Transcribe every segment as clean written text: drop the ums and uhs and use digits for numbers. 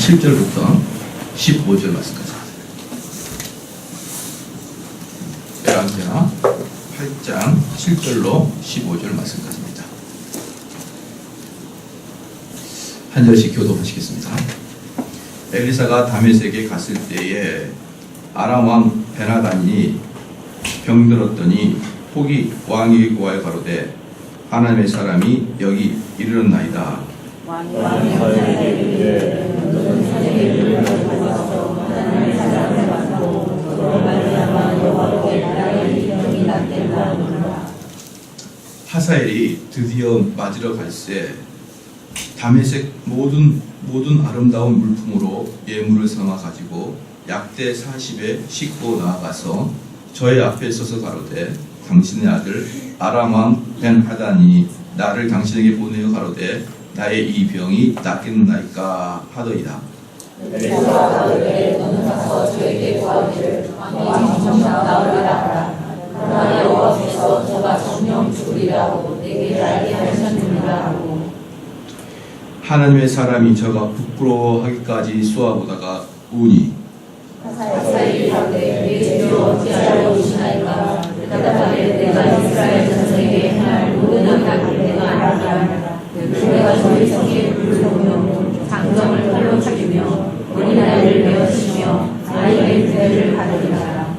7절부터 15절 말씀까지. 열왕기하 8장 7절로 15절 말씀까지입니다. 한 절씩 교독하시겠습니다. 엘리사가 다메섹에 갔을 때에 아람 왕 베나단이 병들었더니 혹이 왕에게 구하여 가로되 하나님의 사람이 여기 이르렀나이다. 하사엘이 드디어 맞으러 갈새 다메섹 모든 아름다운 물품으로 예물을 삼아 가지고 약대 40에 싣고 나아가서 저의 앞에 서서 가로되 당신의 아들 아람 왕 벤하단이 나를 당신에게 보내어 가로되 나의 이 병이 낫겠나이까 하더이다. 엘리사가 가로되 너는 가서 저에게 구하기를 왕이 정령 나으리라 하라. 그러나 여호와께서 저가 정령 죽으리라고 내게 알게 하셨느니라 하고. 하나님의 사람이 저가 부끄러워하기까지 쏘아보다가 우니 하사엘이 가로되 내 죄를 어찌하여 오시나이까. 대답하되 내가 이스라엘 전쟁에 행할 모든 악을 내가 알아라. 내가 저희 성에 불을 보며 장정을 칼로 죽이며 어린아이를 베어치며 아이의 죄를 받으리라.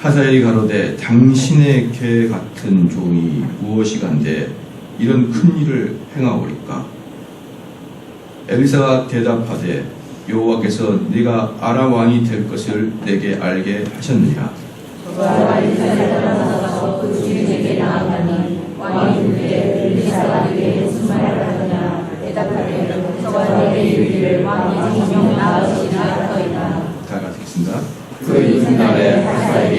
하사엘이 가로되 당신의 개 같은 종이 무엇이간데 이런 큰 일을 행하오리까. 엘리사가 대답하되 여호와께서 네가 아람 왕이 될 것을 내게 알게 하셨느니라. 저가 엘리사를 따라가서 그 주인에게 나아가니 왕이 묻되 엘리사가 네게 무슨 말을 하느냐. 대답하되 저가 내게 이르기를 왕이 정령 나으시리라 하더이다. 다 같이 그 이튿날에 하사엘이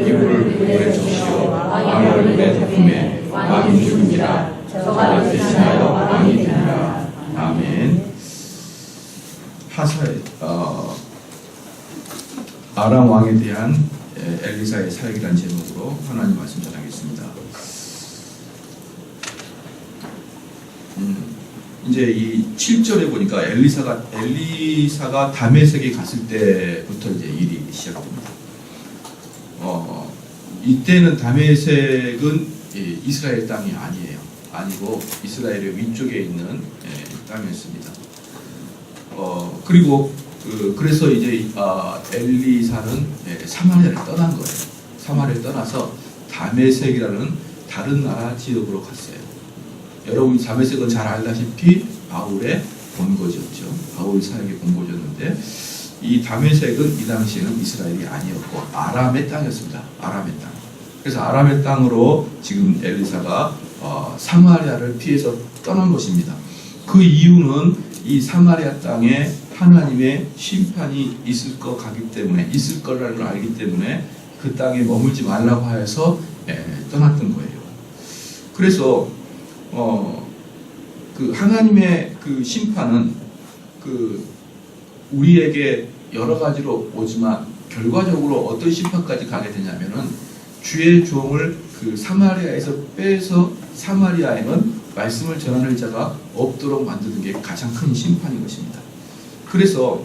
이불을 물에 적시어 왕의 얼굴에 덮음에 왕이 죽으니라. 저가 대신하여 왕이 되니라. 아멘. 하사엘 아람 왕에 대한 엘리사의 사역이라는 제목으로 하나님 말씀 전하겠습니다. 이제 이 7절에 보니까 엘리사가 다메섹에 갔을 때부터 이제 일이 시작됩니다. 이때는 다메섹은 이스라엘 땅이 아니고 이스라엘의 위쪽에 있는 땅이었습니다. 그리고 그래서 이제 엘리사는 사마리아를 떠난 거예요. 사마리아를 떠나서 다메섹이라는 다른 나라 지역으로 갔어요. 여러분 다메섹은 잘 알다시피 바울의 본거지였죠. 바울 사역의 본거지였는데 이 다메섹은 이 당시에는 이스라엘이 아니었고 아람의 땅이었습니다. 아람의 땅. 그래서 아람의 땅으로 지금 엘리사가 사마리아를 피해서 떠난 것입니다. 그 이유는 이 사마리아 땅에 하나님의 심판이 있을 거라는 걸 알기 때문에 그 땅에 머물지 말라고 하여서 떠났던 거예요. 그래서 그 하나님의 그 심판은 우리에게 여러 가지로 오지만 결과적으로 어떤 심판까지 가게 되냐면은 주의 종을 그 사마리아에서 빼서 사마리아에는 말씀을 전하는 자가 없도록 만드는 게 가장 큰 심판인 것입니다. 그래서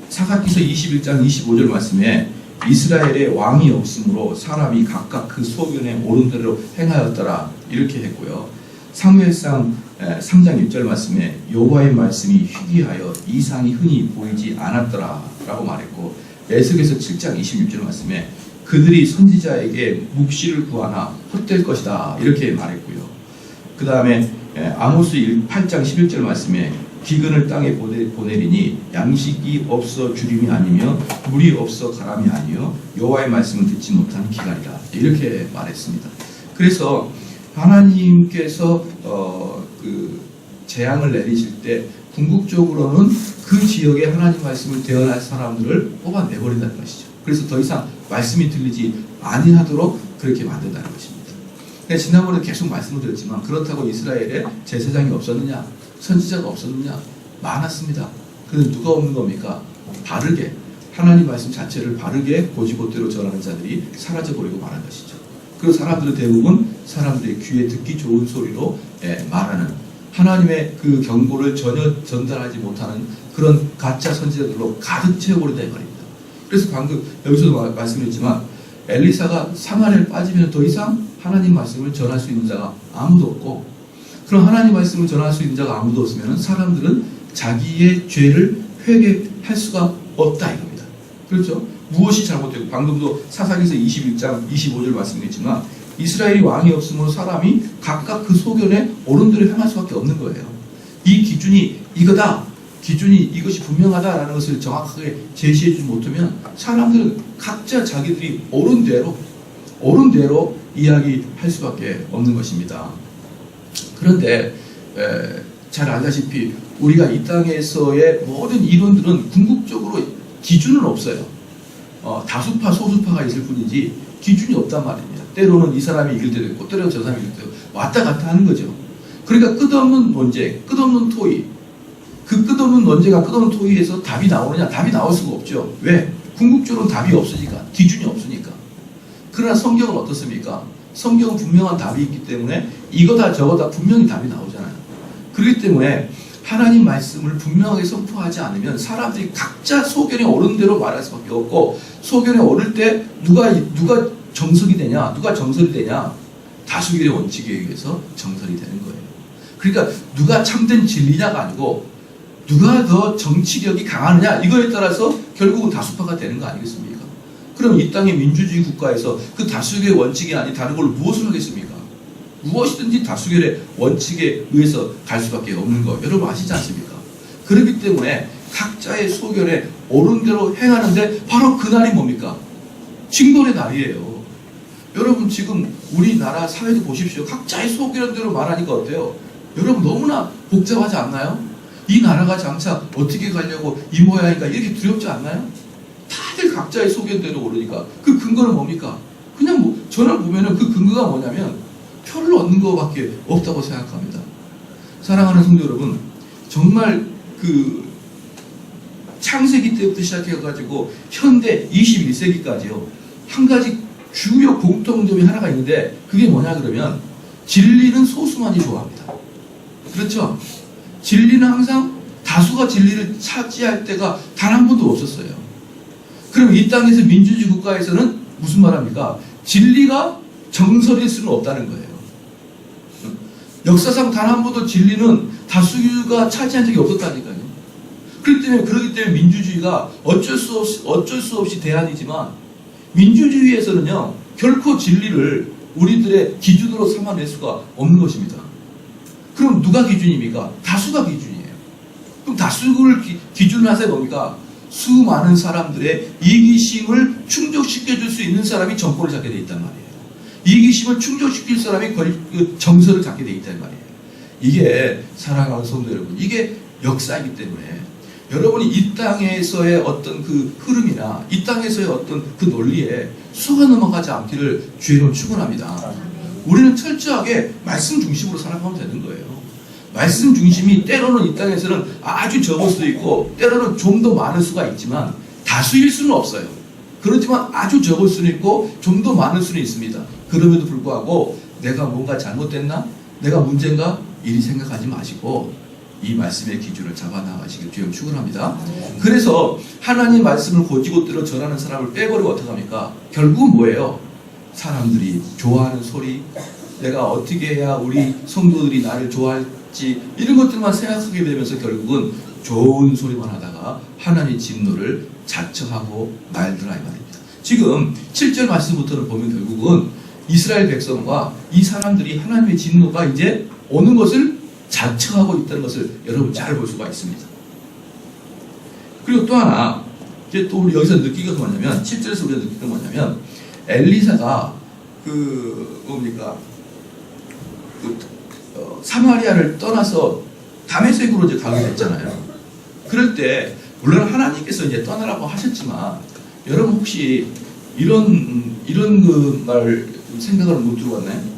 사사기서 21장 25절 말씀에 이스라엘에 왕이 없으므로 사람이 각각 그 소견에 옳은 대로 행하였더라 이렇게 했고요. 사무엘상 3장 6절 말씀에 여호와의 말씀이 희귀하여 이상이 흔히 보이지 않았더라 라고 말했고, 에스겔서 7장 26절 말씀에 그들이 선지자에게 묵시를 구하나 헛될 것이다 이렇게 말했고요. 그 다음에 아모스 8장 11절 말씀에 기근을 땅에 보내리니 양식이 없어 주림이 아니며 물이 없어 가람이 아니요 여호와의 말씀을 듣지 못하는 기갈이다 이렇게 말했습니다. 그래서 하나님께서 그 재앙을 내리실 때 궁극적으로는 그 지역에 하나님 말씀을 대언할 사람들을 뽑아내버린다는 것이죠. 그래서 더 이상 말씀이 들리지 아니하도록 그렇게 만든다는 것입니다. 지난번에 계속 말씀을 드렸지만 그렇다고 이스라엘에 제사장이 없었느냐, 선지자가 없었느냐? 많았습니다. 그런데 누가 없는 겁니까? 바르게 하나님 말씀 자체를 바르게 고지고대로 전하는 자들이 사라져버리고 말한 것이죠. 그리고 사람들은 대부분 사람들의 귀에 듣기 좋은 소리로 말하는, 하나님의 그 경고를 전혀 전달하지 못하는 그런 가짜 선지자들로 가득 채워버린다 이 말입니다. 그래서 방금 여기서도 말씀드렸지만 엘리사가 사마리아에 빠지면 더 이상 하나님 말씀을 전할 수 있는 자가 아무도 없고, 그럼 하나님 말씀을 전할 수 있는 자가 아무도 없으면 사람들은 자기의 죄를 회개할 수가 없다 이겁니다. 그렇죠? 무엇이 잘못되고, 방금도 사사기서 21장 25절 말씀드렸지만 이스라엘이 왕이 없으므로 사람이 각각 그 소견에 옳은 대로 행할 수밖에 없는 거예요. 이 기준이 이거다, 기준이 이것이 분명하다라는 것을 정확하게 제시해주지 못하면 사람들은 각자 자기들이 옳은 대로 이야기할 수밖에 없는 것입니다. 그런데 잘 알다시피 우리가 이 땅에서의 모든 이론들은 궁극적으로 기준은 없어요. 다수파 소수파가 있을 뿐이지 기준이 없단 말입니다. 때로는 이 사람이 이길 때도 있고 때로는 저 사람이 이길 때도 왔다 갔다 하는 거죠. 그러니까 끝없는 논제, 끝없는 토의, 그 끝없는 논제가 끝없는 토의에서 답이 나오느냐? 답이 나올 수가 없죠. 왜? 궁극적으로는 답이 없으니까, 기준이 없으니까. 그러나 성경은 어떻습니까? 성경은 분명한 답이 있기 때문에 이거다 저거다 분명히 답이 나오잖아요. 그렇기 때문에 하나님 말씀을 분명하게 선포하지 않으면 사람들이 각자 소견에 옳은 대로 말할 수밖에 없고, 소견에 옳을 때 누가 정석이 되냐, 누가 정설이 되냐, 다수결의 원칙에 의해서 정설이 되는 거예요. 그러니까 누가 참된 진리냐가 아니고 누가 더 정치력이 강하느냐, 이거에 따라서 결국은 다수파가 되는 거 아니겠습니까? 그럼 이 땅의 민주주의 국가에서 그 다수결의 원칙이 아닌 다른 걸로 무엇을 하겠습니까? 무엇이든지 다수결의 원칙에 의해서 갈 수밖에 없는 거 여러분 아시지 않습니까? 그렇기 때문에 각자의 소견에 옳은 대로 행하는데 바로 그날이 뭡니까? 징벌의 날이에요. 여러분 지금 우리나라 사회도 보십시오. 각자의 소견대로 말하니까 어때요? 여러분 너무나 복잡하지 않나요? 이 나라가 장차 어떻게 가려고 이 모양이니까 이렇게 두렵지 않나요? 다들 각자의 소견대로 오르니까 그 근거는 뭡니까? 그냥 저를 보면은 그 근거가 뭐냐면 표를 얻는 것밖에 없다고 생각합니다. 사랑하는 성도 여러분, 정말 그 창세기 때부터 시작해가지고 현대 21세기까지요. 한 가지 주요 공통점이 하나가 있는데 그게 뭐냐 그러면 진리는 소수만이 좋아합니다. 그렇죠? 진리는 항상 다수가 진리를 차지할 때가 단 한 번도 없었어요. 그럼 이 땅에서 민주주의 국가에서는 무슨 말합니까? 진리가 정설일 수는 없다는 거예요. 역사상 단 한 번도 진리는 다수가 차지한 적이 없었다니까요. 그렇기 때문에 민주주의가 어쩔 수 없이 대안이지만 민주주의에서는요 결코 진리를 우리들의 기준으로 삼아낼 수가 없는 것입니다. 그럼 누가 기준입니까? 다수가 기준이에요. 그럼 다수를 기준으로 하세요 뭡니까? 수많은 사람들의 이기심을 충족시켜줄 수 있는 사람이 정권을 잡게 돼 있단 말이에요. 이기심을 충족시킬 사람이 정서를 잡게 돼 있단 말이에요. 이게 사랑하는 성도 여러분, 이게 역사이기 때문에 여러분이 이 땅에서의 어떤 그 흐름이나 이 땅에서의 어떤 그 논리에 속아 넘어가지 않기를 주의로 축원합니다. 우리는 철저하게 말씀 중심으로 살아가면 되는 거예요. 말씀 중심이 때로는 이 땅에서는 아주 적을 수도 있고 때로는 좀 더 많을 수가 있지만 다수일 수는 없어요. 그렇지만 아주 적을 수는 있고 좀 더 많을 수는 있습니다. 그럼에도 불구하고 내가 뭔가 잘못됐나? 내가 문제인가? 이리 생각하지 마시고 이 말씀의 기준을 잡아나가시길 주여 축원합니다. 그래서 하나님 말씀을 곧이곧대로 전하는 사람을 빼버리고 어떡합니까? 결국은 뭐예요? 사람들이 좋아하는 소리, 내가 어떻게 해야 우리 성도들이 나를 좋아할지 이런 것들만 생각하게 되면서 결국은 좋은 소리만 하다가 하나님의 진노를 자처하고 말더라 이 말입니다. 지금 7절 말씀부터는 보면 결국은 이스라엘 백성과 이 사람들이 하나님의 진노가 이제 오는 것을 자처하고 있다는 것을 여러분 잘 볼 수가 있습니다. 그리고 또 하나 이제 또 우리 여기서 느끼는 것은 뭐냐면 7절에서 우리가 느끼는 건 뭐냐면 엘리사가 사마리아를 떠나서 다메섹으로 이제 가게 됐잖아요. 그럴 때 물론 하나님께서 이제 떠나라고 하셨지만 여러분 혹시 이런 그 말 생각을 못 들어봤나요?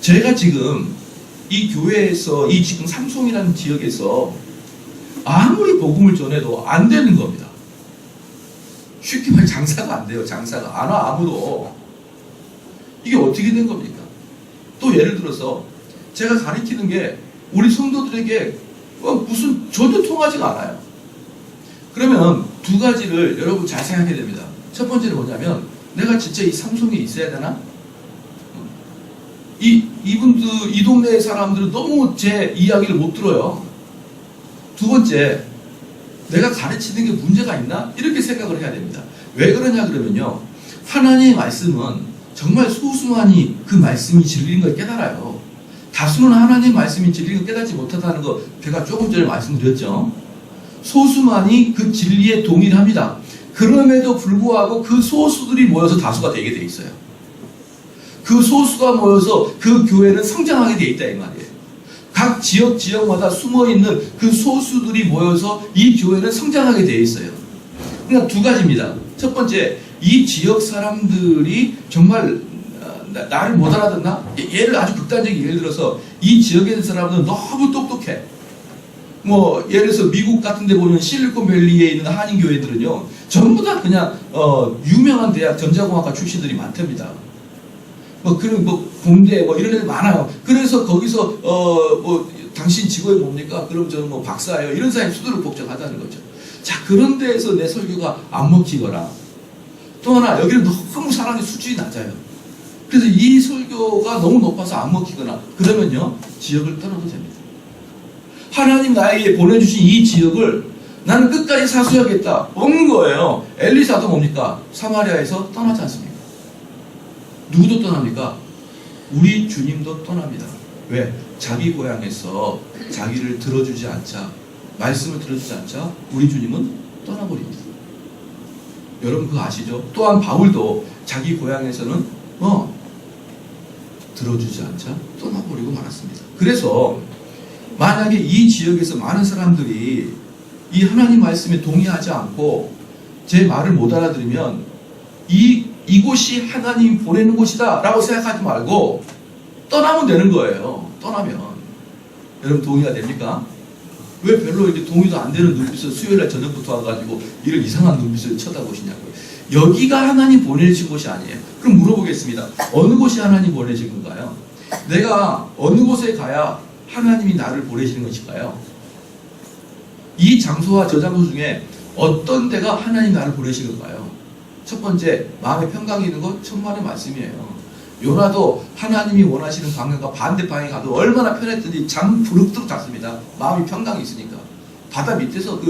제가 지금 이 교회에서 이 지금 삼송이라는 지역에서 아무리 복음을 전해도 안 되는 겁니다. 쉽게 말해 장사가 안 돼요. 장사가 안 와 아무도. 이게 어떻게 된 겁니까? 또 예를 들어서 제가 가르치는 게 우리 성도들에게 무슨 전혀 통하지가 않아요. 그러면 두 가지를 여러분 잘 생각해야 됩니다. 첫 번째는 뭐냐면 내가 진짜 이 삼성에 있어야 되나? 이 동네 사람들은 너무 제 이야기를 못 들어요. 두 번째, 내가 가르치는 게 문제가 있나? 이렇게 생각을 해야 됩니다. 왜 그러냐 그러면요, 하나님의 말씀은 정말 소수만이 그 말씀이 진리인 걸 깨달아요. 다수는 하나님의 말씀이 진리인 걸 깨닫지 못하다는 거 제가 조금 전에 말씀드렸죠. 소수만이 그 진리에 동의를 합니다. 그럼에도 불구하고 그 소수들이 모여서 다수가 되게 돼 있어요. 그 소수가 모여서 그 교회는 성장하게 돼 있다 이 말이에요. 각 지역마다 숨어있는 그 소수들이 모여서 이 교회는 성장하게 돼 있어요. 그러니까 두 가지입니다. 첫 번째, 이 지역 사람들이 정말 나를 못 알아듣나? 예를 아주 극단적인 예를 들어서 이 지역에 있는 사람들은 너무 똑똑해. 예를 들어서 미국 같은 데 보면 실리콘밸리에 있는 한인교회들은요, 전부 다 그냥 유명한 대학 전자공학과 출신들이 많답니다. 공대 이런 애들 많아요. 그래서 거기서 당신 직업이 뭡니까? 그럼 저는 박사예요. 이런 사람이 수두룩 복잡하다는 거죠. 자, 그런 데에서 내 설교가 안 먹히거나, 또 하나 여기는 너무 사람의 수준이 낮아요. 그래서 이 설교가 너무 높아서 안 먹히거나 그러면요, 지역을 떠나도 됩니다. 하나님 나에게 보내주신 이 지역을 나는 끝까지 사수하겠다. 없는 거예요. 엘리사도 뭡니까? 사마리아에서 떠나지 않습니까? 누구도 떠납니까? 우리 주님도 떠납니다. 왜? 자기 고향에서 자기를 들어주지 않자, 말씀을 들어주지 않자 우리 주님은 떠나버립니다. 여러분 그거 아시죠? 또한 바울도 자기 고향에서는 들어주지 않자 떠나버리고 말았습니다. 그래서 만약에 이 지역에서 많은 사람들이 이 하나님 말씀에 동의하지 않고 제 말을 못 알아들으면 이곳이 하나님이 보내는 곳이다 라고 생각하지 말고 떠나면 되는 거예요. 떠나면. 여러분 동의가 됩니까? 왜 별로 이렇게 동의도 안 되는 눈빛을 수요일날 저녁부터 와가지고 이런 이상한 눈빛을 쳐다보시냐고요. 여기가 하나님 보내신 곳이 아니에요. 그럼 물어보겠습니다. 어느 곳이 하나님 보내신 건가요? 내가 어느 곳에 가야 하나님이 나를 보내시는 것일까요? 이 장소와 저 장소 중에 어떤 데가 하나님 나를 보내시는 건가요? 첫 번째, 마음의 평강이 있는 것 천만의 말씀이에요. 요나도 하나님이 원하시는 방향과 반대 방향에 가도 얼마나 편했든지 잠 부릅뜨록 잤습니다. 마음이 평강이 있으니까. 바다 밑에서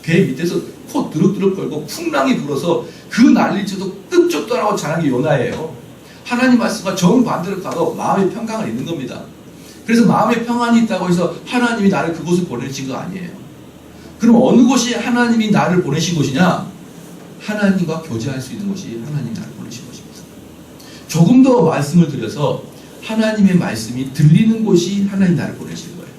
배 밑에서 코 드륵드륵 걸고 풍랑이 불어서 그 난리쳐도 끔찍도 안 하고 자는 게 요나예요. 하나님 말씀과 정반대로 가도 마음의 평강은 있는 겁니다. 그래서 마음의 평안이 있다고 해서 하나님이 나를 그곳에 보내신 거 아니에요. 그럼 어느 곳이 하나님이 나를 보내신 곳이냐? 하나님과 교제할 수 있는 곳이 하나님이 나를 보내신 곳입니다. 조금 더 말씀을 드려서 하나님의 말씀이 들리는 곳이 하나님 나를 보내신 거예요.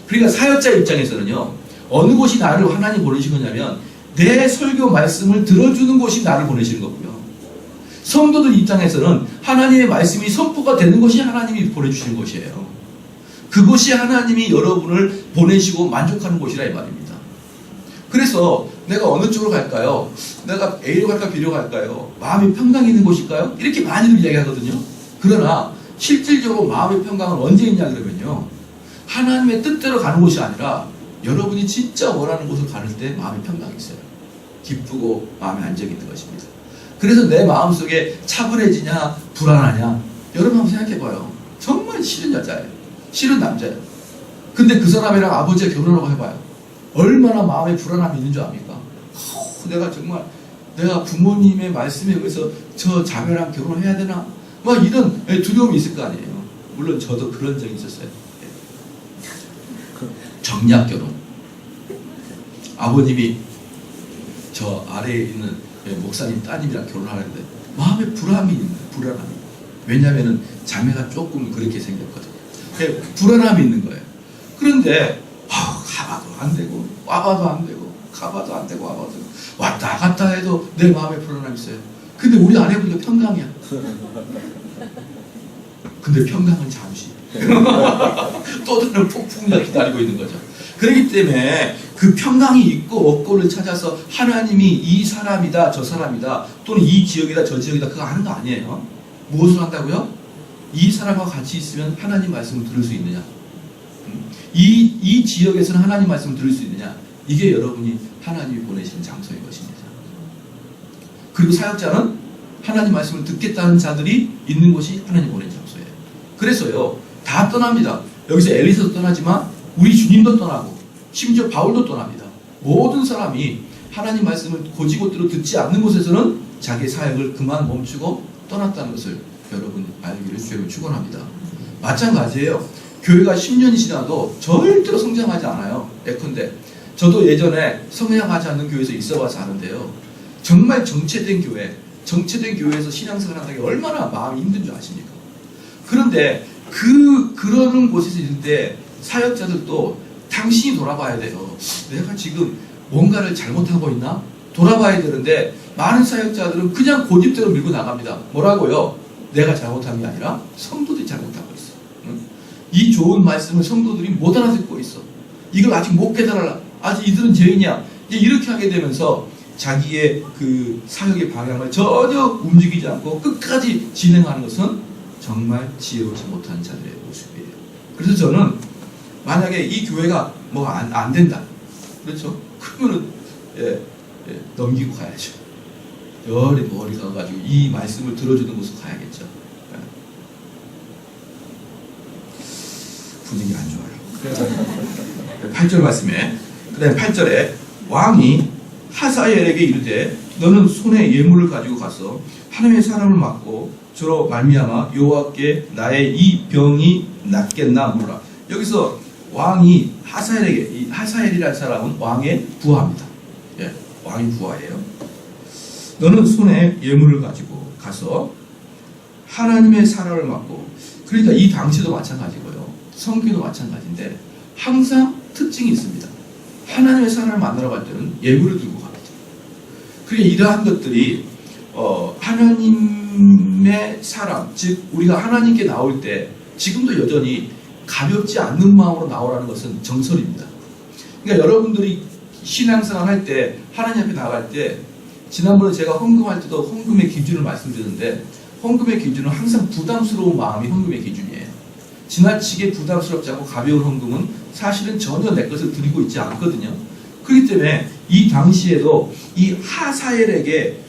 그러니까 사역자 입장에서는요, 어느 곳이 나를 하나님 보내신 거냐면 내 설교 말씀을 들어주는 곳이 나를 보내시는 거고요. 성도들 입장에서는 하나님의 말씀이 선포가 되는 것이 하나님이 보내주시는 곳이에요. 그곳이 하나님이 여러분을 보내시고 만족하는 곳이라 이 말입니다. 그래서 내가 어느 쪽으로 갈까요? 내가 A로 갈까 B로 갈까요? 마음이 평강이 있는 곳일까요? 이렇게 많이들 이야기하거든요. 그러나 실질적으로 마음의 평강은 언제 있냐 그러면요, 하나님의 뜻대로 가는 곳이 아니라 여러분이 진짜 원하는 곳을 가는 때 마음의 평강이 있어요. 기쁘고 마음의 안정이 있는 것입니다. 그래서 내 마음속에 차분해지냐 불안하냐, 여러분 한번 생각해봐요. 정말 싫은 여자예요. 싫은 남자예요. 근데 그 사람이랑 아버지가 결혼하고 해봐요. 얼마나 마음에 불안함이 있는 줄 압니까? 내가 부모님의 말씀에 의해서 저 자매랑 결혼해야 되나? 이런 두려움이 있을 거 아니에요. 물론 저도 그런 적이 있었어요. 정략 결혼. 아버님이 저 아래에 있는 목사님 따님이랑 결혼하는데 마음에 불안함이 있는 거예요. 불안함이. 왜냐하면 자매가 조금 그렇게 생겼거든요. 불안함이 있는 거예요. 그런데 가봐도 안 되고 와봐도 안 되고 가봐도 안 되고 와봐도 안 되고 왔다 갔다 해도 내 마음에 불안함이 있어요. 근데 우리 아내분도 평강이야. 근데 평강은 잠시. 또 다른 폭풍이가 기다리고 있는 거죠. 그렇기 때문에 그 평강이 있고 없고를 찾아서 하나님이 이 사람이다 저 사람이다 또는 이 지역이다 저 지역이다 그거 아는 거 아니에요. 무엇을 한다고요? 이 사람과 같이 있으면 하나님 말씀을 들을 수 있느냐? 이 지역에서는 하나님 말씀을 들을 수 있느냐? 이게 여러분이 하나님이 보내신 장소인 것입니다. 그리고 사역자는 하나님 말씀을 듣겠다는 자들이 있는 곳이 하나님 보낸 장소예요. 그래서요, 다 떠납니다. 여기서 엘리사도 떠나지만 우리 주님도 떠나고 심지어 바울도 떠납니다. 모든 사람이 하나님 말씀을 고지고대로 듣지 않는 곳에서는 자기의 사역을 그만 멈추고 떠났다는 것을 여러분 알기를 주님을 축원합니다. 마찬가지예요. 교회가 10년이 지나도 절대로 성장하지 않아요. 예컨대 저도 예전에 성장하지 않는 교회에서 있어봐서 아는데요. 정말 정체된 교회에서 신앙생활 한다는 게 얼마나 마음이 힘든 줄 아십니까? 그런데 그러는 곳에서 있을 때 사역자들도 당신이 돌아봐야 돼요. 내가 지금 뭔가를 잘못하고 있나? 돌아봐야 되는데 많은 사역자들은 그냥 고집대로 밀고 나갑니다. 뭐라고요? 내가 잘못한 게 아니라 성도들이 잘못하고 있어. 응? 이 좋은 말씀을 성도들이 못 알아듣고 있어. 이걸 아직 못 깨달아. 아직 이들은 죄인이야. 이제 이렇게 하게 되면서 자기의 그 사역의 방향을 전혀 움직이지 않고 끝까지 진행하는 것은 정말 지혜롭지 못한 자들의 모습이에요. 그래서 저는 만약에 이 교회가 뭐 안 된다. 그렇죠? 그러면은 넘기고 가야죠. 멀리 가가지고 이 말씀을 들어주는 곳으로 가야겠죠. 분위기 안 좋아요. 8절 말씀에 그 다음에 8절에 왕이 하사엘에게 이르되 너는 손에 예물을 가지고 가서 하나님의 사람을 맡고 저로 말미암아 여호와께 나의 이 병이 낫겠나 물으라. 여기서 왕이 하사엘에게, 이 하사엘이라는 사람은 왕의 부하입니다. 예, 왕의 부하예요. 너는 손에 예물을 가지고 가서 하나님의 사람을 맡고, 그러니까 이 당시도 마찬가지고요. 성경도 마찬가지인데 항상 특징이 있습니다. 하나님의 사람을 만나러 갈 때는 예물을 들고 갑니다. 그러니까 이러한 것들이 하나님의 사람, 즉 우리가 하나님께 나올 때 지금도 여전히 가볍지 않는 마음으로 나오라는 것은 정설입니다. 그러니까 여러분들이 신앙생활 할 때 하나님 앞에 나갈 때, 지난번에 제가 헌금할 때도 헌금의 기준을 말씀드렸는데 헌금의 기준은 항상 부담스러운 마음이 헌금의 기준이에요. 지나치게 부담스럽지 않고 가벼운 헌금은 사실은 전혀 내 것을 드리고 있지 않거든요. 그렇기 때문에 이 당시에도 이 하사엘에게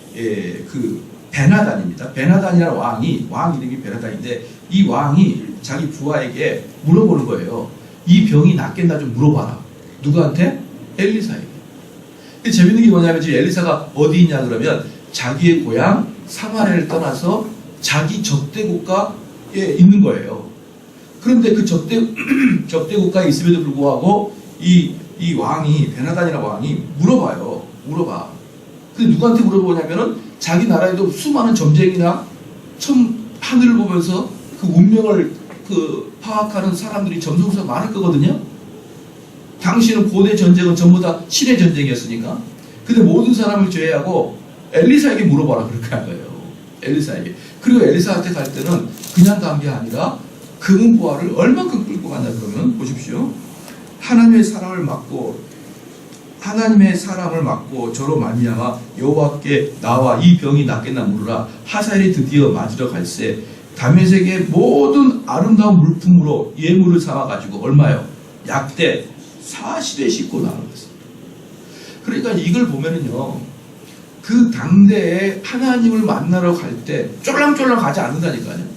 그 베나단입니다. 베나단이라는 왕 이름이 베나단인데 이 왕이 자기 부하에게 물어보는 거예요. 이 병이 낫겠나 좀 물어봐라. 누구한테? 엘리사에게. 재밌는 게 뭐냐면 지금 엘리사가 어디 있냐 그러면 자기의 고향 사마리아를 떠나서 자기 적대 국가에 있는 거예요. 그런데 그 적대 국가에 있음에도 불구하고 이 왕이, 베나단이라는 왕이 물어봐. 근데 누구한테 물어보냐면은 자기 나라에도 수많은 점쟁이나 하늘을 보면서 그 운명을 파악하는 사람들이 점성수가 많을 거거든요. 당시는 고대 전쟁은 전부 다 신의 전쟁이었으니까. 근데 모든 사람을 제외하고 엘리사에게 물어봐라 그렇게 한 거예요. 엘리사에게. 그리고 엘리사한테 갈 때는 그냥 간 게 아니라 금은보화를 얼마큼 끌고 간다 그러면 보십시오. 하나님의 사람을 맡고 저로 말미암아 여호와께 나와 이 병이 낫겠나 물으라. 하사엘이 드디어 맞으러 갈새 다메섹의 모든 아름다운 물품으로 예물을 삼아가지고 얼마요? 약대 40에 싣고 나가는 것입니다. 그러니까 이걸 보면은요, 그 당대에 하나님을 만나러 갈 때 쫄랑쫄랑 가지 않는다니까요.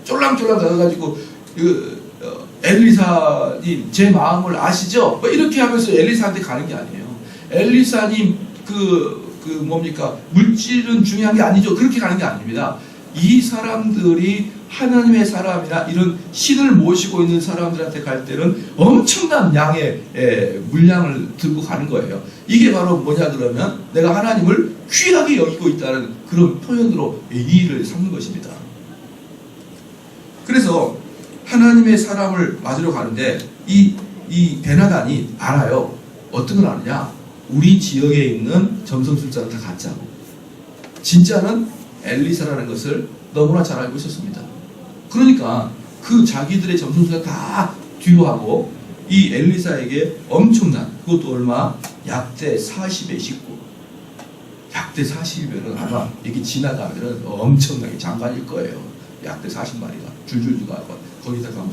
쫄랑쫄랑 가가지고 엘리사님 제 마음을 아시죠? 뭐 이렇게 하면서 엘리사한테 가는 게 아니에요. 엘리사님 뭡니까? 물질은 중요한 게 아니죠. 그렇게 가는 게 아닙니다. 이 사람들이 하나님의 사람이나 이런 신을 모시고 있는 사람들한테 갈 때는 엄청난 양의 물량을 들고 가는 거예요. 이게 바로 뭐냐 그러면 내가 하나님을 귀하게 여기고 있다는 그런 표현으로 이의를 삼는 것입니다. 그래서 하나님의 사람을 맞으러 가는데 이 베나단이 알아요. 어떤 걸 아느냐? 우리 지역에 있는 점성술사는 다 가짜고 진짜는 엘리사라는 것을 너무나 잘 알고 있었습니다. 그러니까 그 자기들의 점성술사 다 뒤로 하고 이 엘리사에게 엄청난, 그것도 얼마? 약대 40에 싣고, 약대 40이면 아마 이게 지나가면 엄청나게 장관일 거예요. 약대 40마리가 줄줄 들어가고 거기다가 막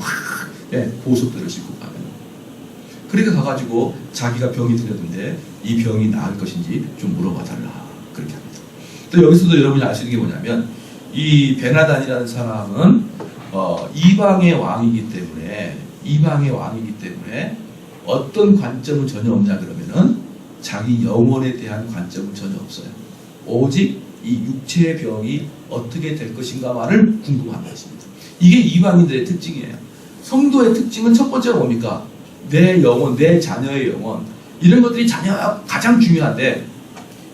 보석들을 싣고 가면 그러니까 가가지고 자기가 병이 들렸는데 이 병이 나을 것인지 좀 물어봐달라 그렇게 합니다. 또 여기서도 여러분이 알 수 있는 게 뭐냐면 이 베나단이라는 사람은 이방의 왕이기 때문에 어떤 관점은 전혀 없냐 그러면은 자기 영혼에 대한 관점은 전혀 없어요. 오직 이 육체의 병이 어떻게 될 것인가만을 궁금한 것입니다. 이게 이방인들의 특징이에요. 성도의 특징은 첫 번째로 뭡니까? 내 영혼, 내 자녀의 영혼 이런 것들이 가장 중요한데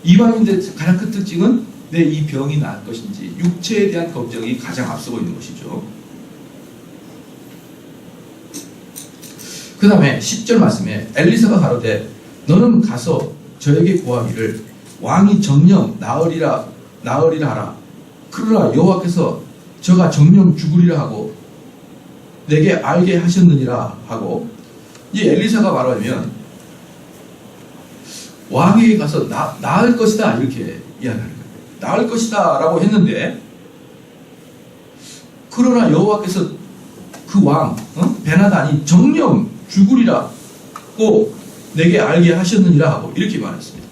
이방인들의 가장 큰 특징은 내 이 병이 나을 것인지 육체에 대한 걱정이 가장 앞서고 있는 것이죠. 그 다음에 10절 말씀에 엘리사가 가로되 너는 가서 저에게 고하기를 왕이 정령 나으리라 하라. 그러나 여호와께서 저가 정령 죽으리라 하고 내게 알게 하셨느니라 하고 이 엘리사가 말하면 왕에게 가서 나을 것이다 이렇게 이야기하는 거예요. 나을 것이다 라고 했는데 그러나 여호와께서 그 왕 베나단이 정령 죽으리라고 내게 알게 하셨느니라 하고 이렇게 말했습니다.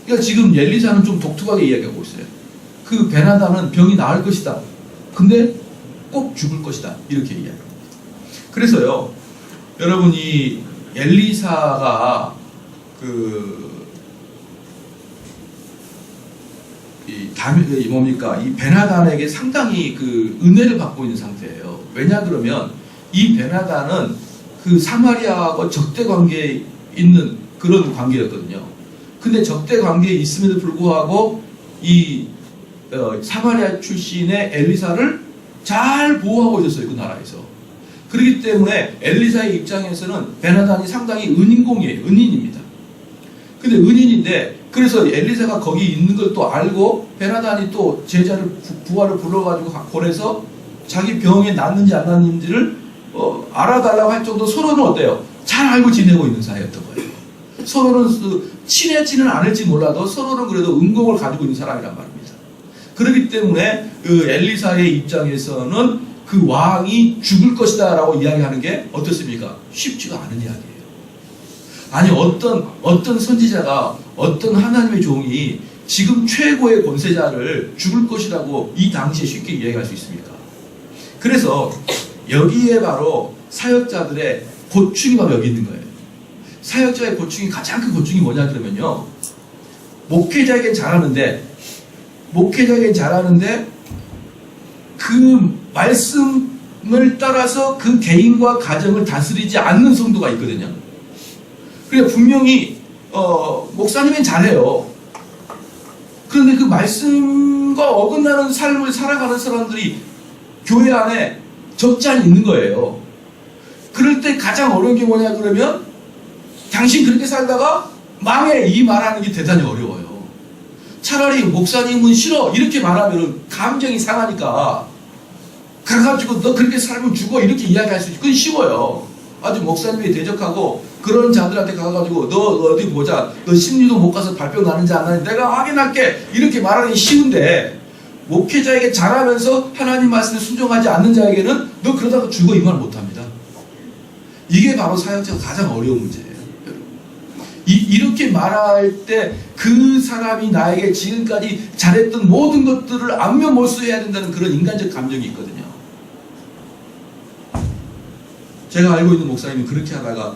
그러니까 지금 엘리사는 좀 독특하게 이야기하고 있어요. 그 베나단은 병이 나을 것이다. 근데 꼭 죽을 것이다. 이렇게 이야기합니다. 그래서요, 여러분이 엘리사가 이 베나단에게 상당히 그 은혜를 받고 있는 상태예요. 왜냐 그러면 이 베나단은 그 사마리아하고 적대 관계에 있는 그런 관계였거든요. 근데 적대 관계에 있음에도 불구하고 이 사마리아 출신의 엘리사를 잘 보호하고 있었어요. 그 나라에서. 그렇기 때문에 엘리사의 입장에서는 베나단이 상당히 은인입니다. 근데 은인인데 그래서 엘리사가 거기 있는 걸 또 알고 베나단이 또 제자를 부하를 불러가지고 보내서 자기 병에 낫는지 안 낫는지를 알아달라고 할 정도 서로는 어때요? 잘 알고 지내고 있는 사이였던 거예요. 서로는 친해지는 않을지 몰라도 서로는 그래도 은공을 가지고 있는 사람이란 말입니다. 그렇기 때문에 그 엘리사의 입장에서는 그 왕이 죽을 것이다 라고 이야기하는 게 어떻습니까? 쉽지가 않은 이야기예요. 아니 어떤 선지자가 어떤 하나님의 종이 지금 최고의 권세자를 죽을 것이라고 이 당시에 쉽게 이야기할 수 있습니까? 그래서 여기에 바로 사역자들의 고충이 바로 여기 있는 거예요. 사역자의 고충이 가장 큰 고충이 뭐냐 그러면요, 목회자에겐 잘하는데 그 말씀을 따라서 그 개인과 가정을 다스리지 않는 성도가 있거든요. 그러니까 분명히 목사님은 잘해요. 그런데 그 말씀과 어긋나는 삶을 살아가는 사람들이 교회 안에 적지 않이 있는 거예요. 그럴 때 가장 어려운 게 뭐냐 그러면 당신 그렇게 살다가 망해 이 말하는 게 대단히 어려워요. 차라리 목사님은 싫어 이렇게 말하면 감정이 상하니까 가가지고 너 그렇게 살면 죽어 이렇게 이야기할 수 있지. 그건 쉬워요. 아주 목사님이 대적하고 그런 자들한테 가가지고 너 어디 보자, 너 심리도 못 가서 발병 나는지 안 나는지 내가 확인할게 이렇게 말하는 게 쉬운데 목회자에게 잘하면서 하나님 말씀에 순종하지 않는 자에게는 너 그러다가 죽어 이 말 못합니다. 이게 바로 사역자가 가장 어려운 문제예요. 이렇게 말할 때 그 사람이 나에게 지금까지 잘했던 모든 것들을 안면몰수해야 된다는 그런 인간적 감정이 있거든요. 제가 알고 있는 목사님이 그렇게 하다가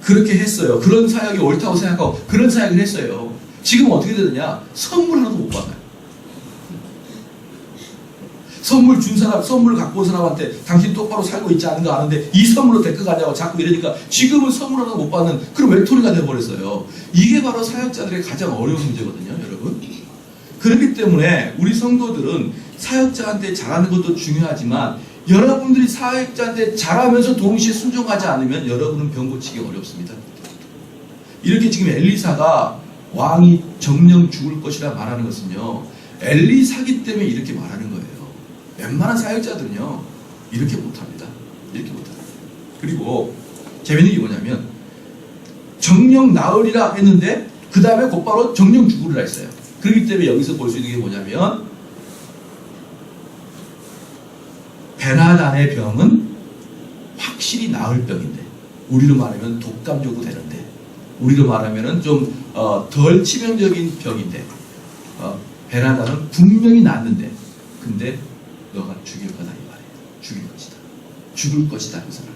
그렇게 했어요. 그런 사역이 옳다고 생각하고 그런 사역을 했어요. 지금 어떻게 되느냐? 선물 하나도 못 받아요. 선물 준 사람, 선물을 갖고 온 사람한테 당신 똑바로 살고 있지 않은 거 아는데 이 선물로 데리고 가냐고 자꾸 이러니까 지금은 선물 하나도 못 받는 그런 외톨이가 돼버렸어요. 이게 바로 사역자들의 가장 어려운 문제거든요, 여러분. 그렇기 때문에 우리 성도들은 사역자한테 잘하는 것도 중요하지만 여러분들이 사역자한테 잘하면서 동시에 순종하지 않으면 여러분은 병 고치기 어렵습니다. 이렇게 지금 엘리사가 왕이 정령 죽을 것이라 말하는 것은요, 엘리사기 때문에 이렇게 말하는 거예요. 웬만한 사역자들은요 이렇게 못합니다. 이렇게 못합니다. 그리고 재밌는 게 뭐냐면 정령 나으리라 했는데 그 다음에 곧바로 정령 죽으리라 했어요. 그렇기 때문에 여기서 볼 수 있는 게 뭐냐면 베나단의 병은 확실히 나을 병인데, 우리로 말하면 독감조도 되는데, 우리로 말하면 좀 덜 치명적인 병인데, 베나단은 분명히 낫는데, 근데 너가 죽일 거다 이 말이에요. 죽일 것이다. 죽을 것이다 이 사람.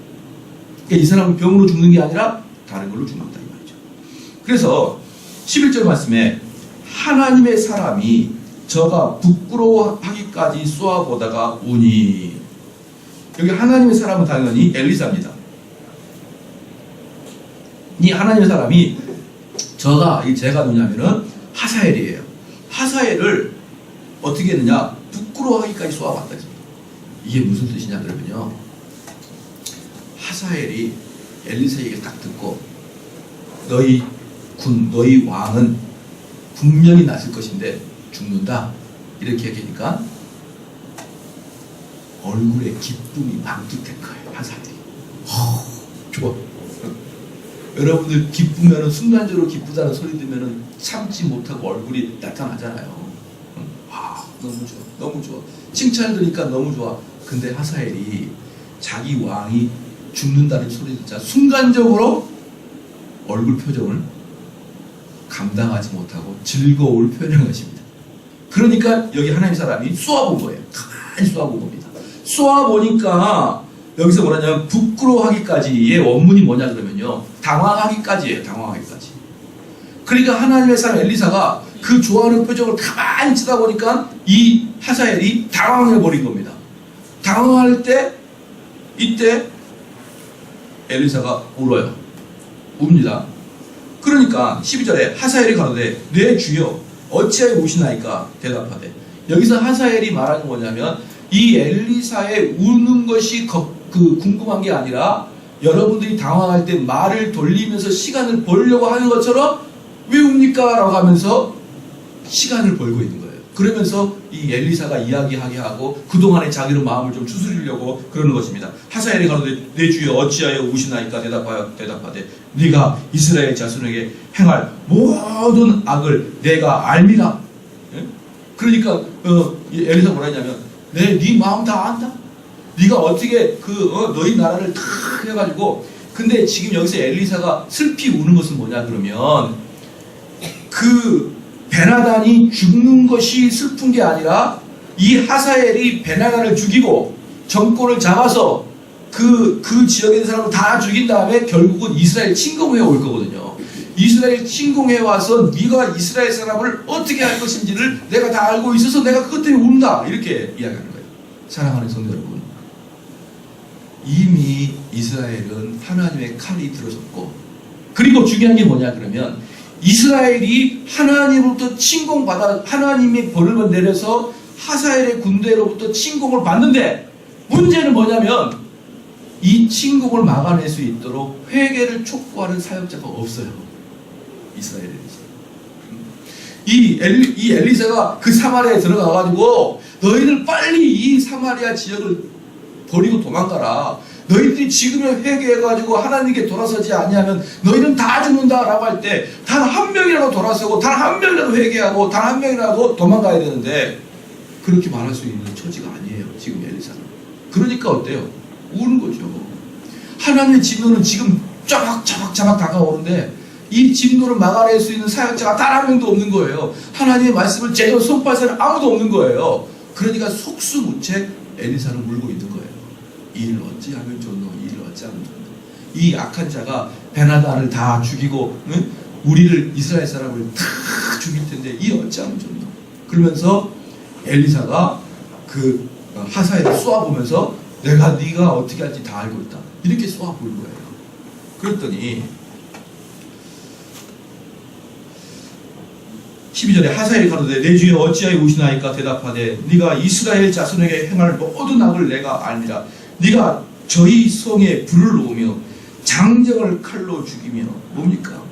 그러니까 이 사람은 병으로 죽는 게 아니라 다른 걸로 죽는다 이 말이죠. 그래서 11절 말씀에 하나님의 사람이 저가 부끄러워하기까지 쏘아보다가 우니, 여기 하나님의 사람은 당연히 엘리사입니다. 이 하나님의 사람이 제가 누구냐면은 하사엘이에요. 하사엘을 어떻게 했느냐? 부끄러워하기까지 쏘아봤다. 이게 무슨 뜻이냐 그러면요, 하사엘이 엘리사 얘기를 딱 듣고 너희 왕은 분명히 났을 것인데 죽는다 이렇게 얘기하니까 얼굴에 기쁨이 만끽된 거예요. 하사엘이 좋아. 여러분들 기쁘면은, 순간적으로 기쁘다는 소리 들으면은 참지 못하고 얼굴이 나타나잖아요. 너무 좋아, 너무 좋아. 칭찬 들으니까 너무 좋아. 근데 하사엘이 자기 왕이 죽는다는 소리 듣자 순간적으로 얼굴 표정을 감당하지 못하고 즐거움을 표현한 것입니다. 그러니까 여기 하나님 사람이 쏘아본 거예요. 가만히 쏘아본 겁니다. 쏘아보니까 여기서 뭐냐면 부끄러워하기까지의 원문이 뭐냐 그러면요, 당황하기까지예요. 당황하기까지. 그러니까 하나님의 사람 엘리사가 그 좋아하는 표정을 가만히 쳐다보니까 이 하사엘이 당황해버린 겁니다. 당황할 때 이때 엘리사가 울어요. 웁니다. 그러니까 12절에 하사엘이 가로되 내 주여 어찌하여 우시나이까 대답하되, 여기서 하사엘이 말하는 뭐냐면 이 엘리사의 우는 것이 궁금한 게 아니라 여러분들이 당황할 때 말을 돌리면서 시간을 벌려고 하는 것처럼 왜 웁니까? 라고 하면서 시간을 벌고 있는 거예요. 그러면서 이 엘리사가 이야기하게 하고 그동안의 자기의 마음을 좀 추스리려고 그러는 것입니다. 하사엘이 가로되 내 주여 어찌하여 우시나이까 대답하되 네가 이스라엘 자손에게 행할 모든 악을 내가 알미라. 예? 그러니까 엘리사가 뭐라 했냐면 네 마음 다 안다. 네가 어떻게 너희 나라를 다 해가지고, 근데 지금 여기서 엘리사가 슬피 우는 것은 뭐냐 그러면 그 베나단이 죽는 것이 슬픈 게 아니라 이 하사엘이 베나단을 죽이고 정권을 잡아서 그 지역에 있는 사람을 다 죽인 다음에 결국은 이스라엘 침공해 올 거거든요. 이스라엘 침공해 와서 네가 이스라엘 사람을 어떻게 할 것인지를 내가 다 알고 있어서 내가 그것 때문에 운다 이렇게 이야기하는 거예요. 사랑하는 성도 여러분, 이미 이스라엘은 하나님의 칼이 들어섰고, 그리고 중요한 게 뭐냐 그러면 이스라엘이 하나님으로부터 침공받아 하나님이 벌을 내려서 하사엘의 군대로부터 침공을 받는데, 문제는 뭐냐면 이 침공을 막아낼 수 있도록 회개를 촉구하는 사역자가 없어요. 이스라엘에. 이 엘리사가 그 사마리아에 들어가가지고 너희들 빨리 이 사마리아 지역을 버리고 도망가라. 너희들이 지금에 회개해가지고 하나님께 돌아서지 아니하면 너희는 다 죽는다라고 할 때 단 한 명이라도 돌아서고 단 한 명이라도 회개하고 단 한 명이라도 도망가야 되는데 그렇게 말할 수 있는 처지가 아니에요. 지금 엘리사는. 그러니까 어때요? 우는 거죠. 하나님의 진노는 지금 짜박짜박 다가오는데 이 진노를 막아낼 수 있는 사역자가 단 한 명도 없는 거예요. 하나님의 말씀을 제대로 선포할 사람이 아무도 없는 거예요. 그러니까 속수무책 엘리사는 울고 있는 거예요. 이를 어찌하면 좋노, 이를 어찌하면 좋노. 이 악한 자가 베나단을 다 죽이고 우리를 이스라엘 사람을 다 죽일 텐데 이 어찌하면 좋노. 그러면서 엘리사가 그 하사엘을 쏘아보면서 네가 어떻게 할지 다 알고 있다 이렇게 쏘아보는 거예요. 그랬더니 12절에 하사엘이 가로되 내 주여 어찌하여 우시나이까 대답하되 네가 이스라엘 자손에게 행할 모든 악을 내가 알미라. 네가 저희 성에 불을 놓으며 장정을 칼로 죽이며, 뭡니까?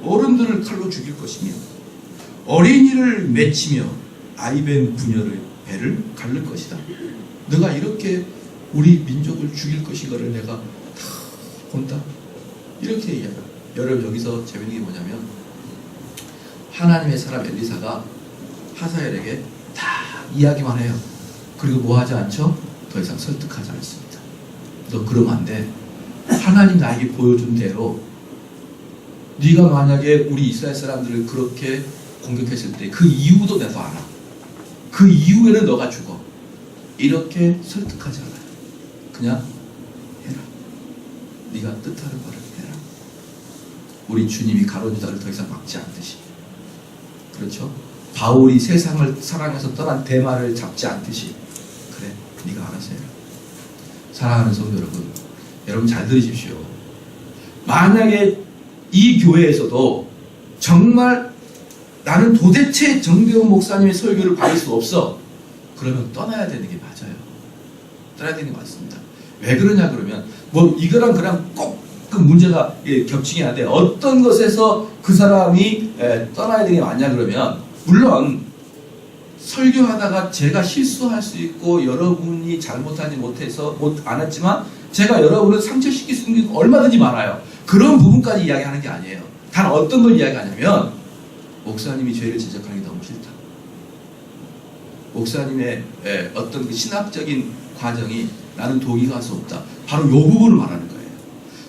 어른들을 칼로 죽일 것이며 어린이를 맺히며 아이벤 부녀의 배를 가를 것이다. 네가 이렇게 우리 민족을 죽일 것이거를 내가 다 본다. 이렇게 얘기해요. 여러분 여기서 재밌는 게 뭐냐면 하나님의 사람 엘리사가 하사엘에게 다 이야기만 해요. 그리고 뭐 하지 않죠? 더 이상 설득하지 않습니다. 너 그러면 안 돼. 하나님 나에게 보여준 대로 네가 만약에 우리 이스라엘 사람들을 그렇게 공격했을 때 그 이유도 내가 알아. 그 이후에는 너가 죽어. 이렇게 설득하지 않아요. 그냥 해라. 네가 뜻하는 바를 해라. 우리 주님이 가룟유다를 더 이상 막지 않듯이. 그렇죠? 바울이 세상을 사랑해서 떠난 대마를 잡지 않듯이. 그래, 네가 알아서 해라. 사랑하는 성도 여러분, 여러분 잘 들으십시오. 만약에 이 교회에서도 정말 나는 도대체 정대원 목사님의 설교를 받을 수 없어. 그러면 떠나야 되는 게 맞아요. 떠나야 되는 게 맞습니다. 왜 그러냐 그러면 뭐 이거랑 그랑 꼭 그 문제가 겹치긴 한데 어떤 것에서 그 사람이 떠나야 되는 게 맞냐 그러면 물론 설교하다가 제가 실수할 수 있고 여러분이 잘못하지 못해서 안 했지만 제가 여러분을 상처시킬 수 있는 게 얼마든지 많아요. 그런 부분까지 이야기하는 게 아니에요. 단 어떤 걸 이야기하냐면 목사님이 죄를 지적하는 게 너무 싫다. 목사님의 어떤 그 신학적인 과정이 나는 동의가 할 수 없다. 바로 이 부분을 말하는 거예요.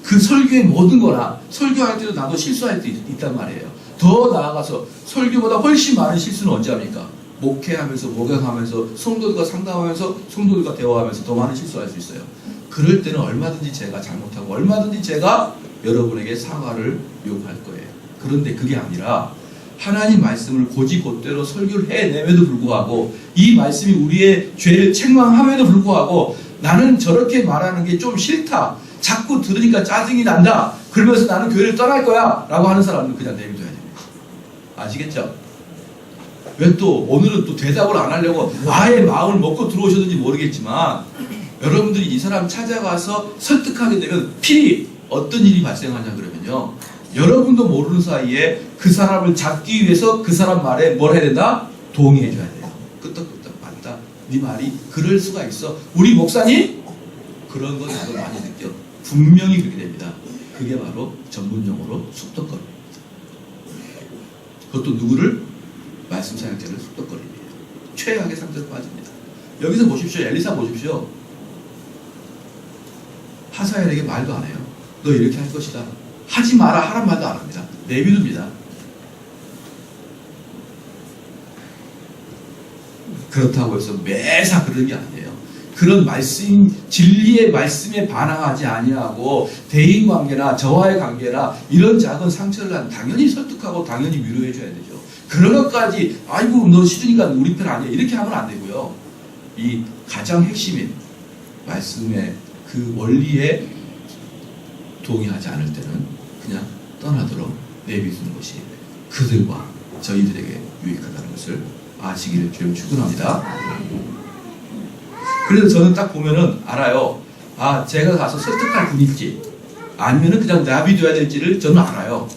그 설교의 모든 거나 설교할 때도 나도 실수할 때 있단 말이에요. 더 나아가서 설교보다 훨씬 많은 실수는 언제 합니까? 목회하면서 목양하면서 성도들과 상담하면서 성도들과 대화하면서 더 많은 실수할 수 있어요. 그럴 때는 얼마든지 제가 잘못하고 얼마든지 제가 여러분에게 사과를 요구할 거예요. 그런데 그게 아니라 하나님 말씀을 곧이곧대로 설교를 해냄에도 불구하고 이 말씀이 우리의 죄를 책망함에도 불구하고 나는 저렇게 말하는 게 좀 싫다. 자꾸 들으니까 짜증이 난다. 그러면서 나는 교회를 떠날 거야. 라고 하는 사람은 그냥 내비둬야 됩니다. 아시겠죠? 왜 또 오늘은 또 대답을 안 하려고 아예 마음을 먹고 들어오셨는지 모르겠지만 여러분들이 이 사람 찾아가서 설득하게 되면 필히 어떤 일이 발생하냐 그러면요. 여러분도 모르는 사이에 그 사람을 잡기 위해서 그 사람 말에 뭘 해야 된다? 동의해 줘야 돼요. 끄떡끄떡 맞다. 네 말이 그럴 수가 있어. 우리 목사님? 그런 건 나도 많이 느껴. 분명히 그렇게 됩니다. 그게 바로 전문용어로 쑥덕거립니다. 그것도 누구를? 말씀 사역자를 쑥덕거립니다. 최악의 상태로 빠집니다. 여기서 보십시오. 엘리사 보십시오. 하사엘에게 말도 안 해요. 너 이렇게 할 것이다. 하지 마라 하란 말도 안 합니다. 내비둡니다. 그렇다고 해서 매사 그러는 게 아니에요. 그런 말씀, 진리의 말씀에 반항하지 아니하고 대인관계나 저와의 관계나 이런 작은 상처를 난 당연히 설득하고 당연히 위로해 줘야 되죠. 그런 것까지 아이고 너 싫으니까 우리 편 아니야 이렇게 하면 안 되고요. 이 가장 핵심인 말씀의 그 원리에 동의하지 않을 때는 그냥 떠나도록 내비두는 것이 그들과 저희들에게 유익하다는 것을 아시기를 주님 축원합니다. 그래서 저는 딱 보면은 알아요. 아, 제가 가서 설득할 분일지 아니면은 그냥 내비둬야 될지를 저는 알아요.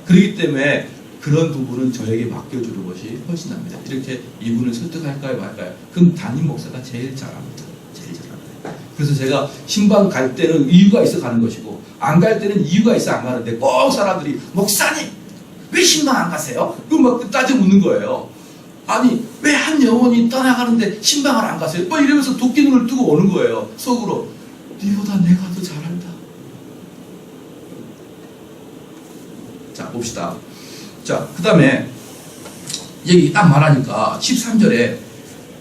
그렇기 때문에 그런 부분은 저에게 맡겨주는 것이 훨씬 납니다. 이렇게 이분을 설득할까요 말까요? 그럼 담임 목사가 제일 잘합니다. 제일 잘합니다. 그래서 제가 신방 갈 때는 이유가 있어 가는 것이고 안 갈 때는 이유가 있어 안 가는데 꼭 사람들이 목사님 왜 신방 안 가세요? 그럼 막 따져 묻는 거예요. 아니 왜 한 영혼이 떠나가는데 신방을 안 가세요? 뭐 이러면서 도끼눈을 뜨고 오는 거예요. 속으로 니보다 내가 더 잘한다. 자 봅시다. 자 그 다음에 여기 딱 말하니까 13절에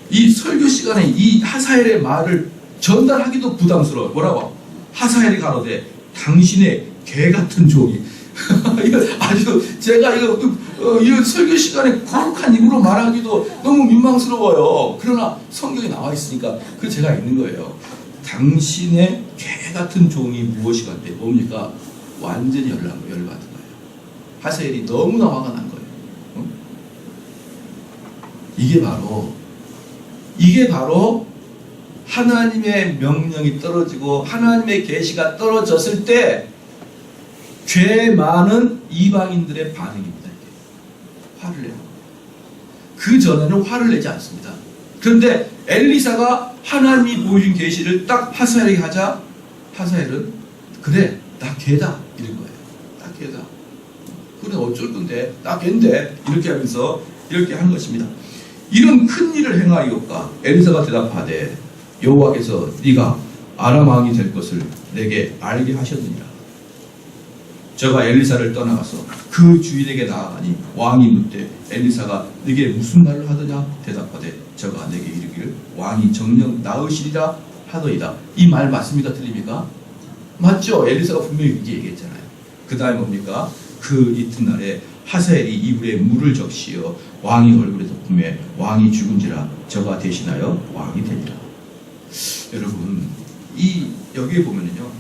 이 설교 시간에 이 하사엘의 말을 전달하기도 부담스러워. 뭐라고? 하사엘이 가로되 당신의 개 같은 종이 이거 아주 제가 이런 설교 시간에 거룩한 입으로 말하기도 너무 민망스러워요. 그러나 성경에 나와 있으니까 그 제가 있는 거예요. 당신의 개 같은 종이 무엇이간데 뭡니까? 완전히 열받은 거예요. 하사엘이 너무나 화가 난 거예요. 응? 이게 바로 하나님의 명령이 떨어지고 하나님의 계시가 떨어졌을 때 죄 많은 이방인들의 반응입니다. 화를 내요. 그 전에는 화를 내지 않습니다. 그런데 엘리사가 하나님이 보여준 계시를 딱 하사엘에게 하자 하사엘은 그래 나 개다 이런 거예요. 나 개다. 그래 어쩔 건데 나 개인데 이렇게 하면서 이렇게 하는 것입니다. 이런 큰 일을 행하였까 엘리사가 대답하되 여호와께서 네가 아람 왕이 될 것을 내게 알게 하셨느니라. 저가 엘리사를 떠나가서 그 주인에게 나아가니 왕이 묻되 엘리사가 네게 무슨 말을 하더냐 대답하되 저가 내게 이르기를 왕이 정녕 나으시리라 하더이다. 이 말 맞습니까? 틀립니까? 맞죠? 엘리사가 분명히 이렇게 얘기했잖아요. 그 다음에 뭡니까? 그 이튿날에 하사엘이 이불에 물을 적시어 왕의 얼굴에 덮음에 왕이 죽은지라 저가 대신하여 왕이 되니라. 여러분, 여기에 보면은요,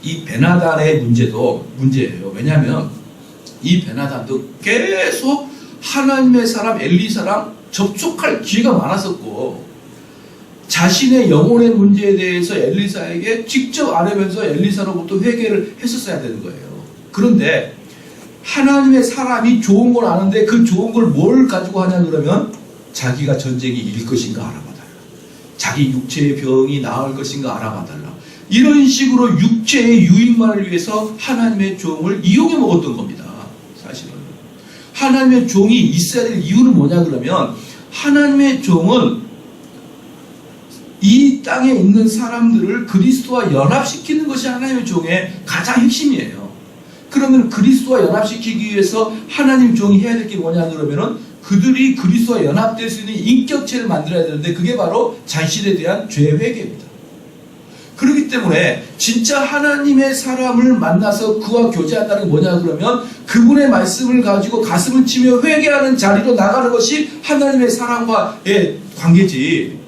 이 베나단의 문제도 문제예요. 왜냐하면 이 베나단도 계속 하나님의 사람 엘리사랑 접촉할 기회가 많았었고, 자신의 영혼의 문제에 대해서 엘리사에게 직접 아뢰면서 엘리사로부터 회개를 했었어야 되는 거예요. 그런데 하나님의 사람이 좋은 걸 아는데 그 좋은 걸 뭘 가지고 하냐 그러면 자기가 전쟁이 이길 것인가 알아봐달라. 자기 육체의 병이 나을 것인가 알아봐달라. 이런 식으로 육체의 유익만을 위해서 하나님의 종을 이용해 먹었던 겁니다. 사실은. 하나님의 종이 있어야 될 이유는 뭐냐 그러면 하나님의 종은 이 땅에 있는 사람들을 그리스도와 연합시키는 것이 하나님의 종의 가장 핵심이에요. 그러면 그리스도와 연합시키기 위해서 하나님 종이 해야 될 게 뭐냐 그러면은 그들이 그리스도와 연합될 수 있는 인격체를 만들어야 되는데 그게 바로 자신에 대한 죄 회개입니다. 그렇기 때문에 진짜 하나님의 사람을 만나서 그와 교제한다는 게 뭐냐 그러면 그분의 말씀을 가지고 가슴을 치며 회개하는 자리로 나가는 것이 하나님의 사람과의 관계지,